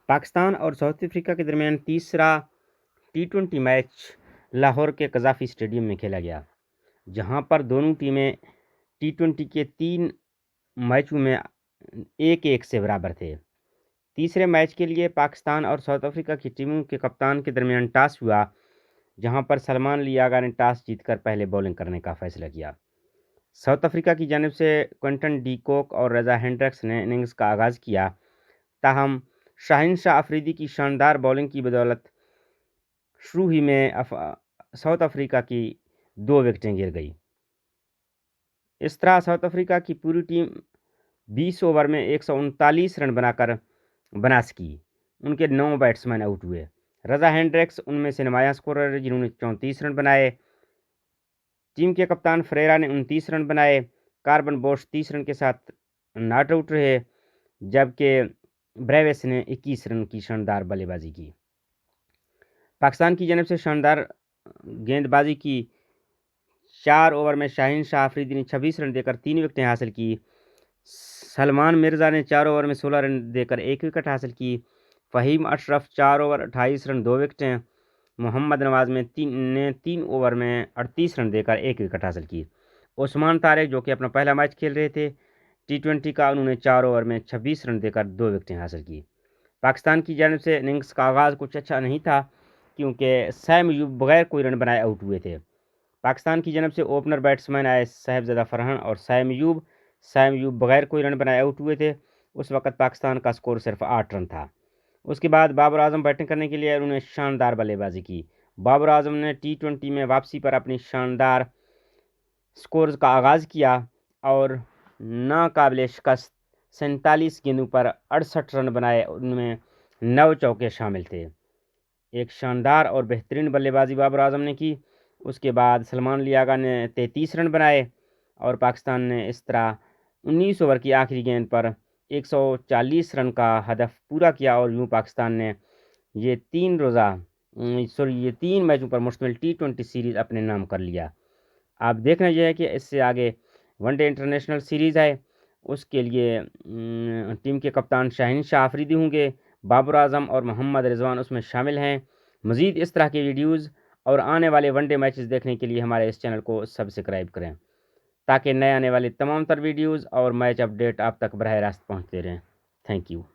पाकिस्तान और south Africa के दरमियान तीसरा T20 मैच लाहौर के कज़ाफ़ी स्टेडियम में खेला गया, जहां पर दोनों टीमें T20 के 3 मैचों में 1-1 से बराबर थे। तीसरे मैच के लिए पाकिस्तान और साउथ अफ्रीका की टीमों के कप्तान के दरमियान टॉस हुआ, जहां पर सलमान लियागा ने टॉस जीतकर पहले बॉलिंग करने का फैसला किया। साउथ अफ्रीका की जानिब से क्विंटन डी कॉक और रज़ा हेंड्रिक्स ने इनिंग्स का आगाज़ किया, ताहम शाहीन शाह अफरीदी की शानदार बॉलिंग की बदौलत शुरू ही में साउथ अफ्रीका की 2 विकेटें गिर गई। इस तरह साउथ अफ्रीका की पूरी टीम 20 ओवर में 139 रन बनाकर बनास की। उनके 9 बैट्समैन आउट हुए। रज़ा हेंड्रिक्स उनमें से नुमायां स्कोरर रहे, जिन्होंने 34 रन बनाए। टीम के कप्तान फ्रेरा ने 29 रन बनाए। कार्बन बोश 30 रन के साथ नॉट आउट रहे, जबकि ब्रेविस ने 21 रन की शानदार बल्लेबाजी की। पाकिस्तान की जानिब से शानदार गेंदबाजी की। 4 ओवर में शाहीन शाह अफरीदी ने 26 रन देकर 3 विकेटें हासिल की। सलमान मिर्ज़ा ने 4 ओवर में 16 रन देकर 1 विकेट हासिल की। फ़हीम अशरफ 4 ओवर 28 रन 2 विकेटें। मोहम्मद नवाज़ ने 3 ओवर में 38 रन देकर 1 विकेट हासिल की। उस्मान तारिक, जो कि अपना पहला मैच खेल रहे थे T20 का, उन्होंने 4 ओवर में 26 रन देकर 2 विकेटें हासिल की। पाकिस्तान की जानिब से इनिंग्स का आगाज़ कुछ अच्छा नहीं था, क्योंकि सैम अयूब बगैर कोई रन बनाए आउट हुए थे। पाकिस्तान की जानिब से ओपनर बैट्समैन आए साहिबजादा फरहान और सैम अयूब बगैर कोई रन बनाए आउट हुए थे। उस वक़्त पाकिस्तान का स्कोर सिर्फ 8 रन था। उसके बाद बाबर आजम बैटिंग करने के लिए उन्होंने शानदार बल्लेबाजी की। बाबर आजम ने T20 में वापसी पर अपनी शानदार स्कोर का आगाज़ किया और नाकाबिले शिकस्त 47 गेंदों पर 68 रन बनाए। उनमें 9 चौके शामिल थे। एक शानदार और बेहतरीन बल्लेबाजी बाबर आजम ने की। उसके बाद सलमान लियागा ने 33 रन बनाए और पाकिस्तान ने इस तरह 19 ओवर की आखिरी गेंद पर 140 रन का हदफ पूरा किया और यूँ पाकिस्तान ने ये 3 मैचों पर मुश्तमिल T20 सीरीज़ अपने नाम कर लिया। अब देखना यह है कि इससे आगे वनडे इंटरनेशनल सीरीज़ है, उसके लिए टीम के कप्तान शाहीन शाह अफरीदी होंगे। बाबर आजम और मोहम्मद रिजवान उसमें शामिल हैं। मज़ीद इस तरह के वीडियोज़ और आने वाले वनडे मैचेस देखने के लिए हमारे इस चैनल को सब्सक्राइब करें, ताकि नए आने वाले तमाम तर वीडियोज़ और मैच अपडेट आप तक बराह रास्त पहुँचते रहें। Thank you.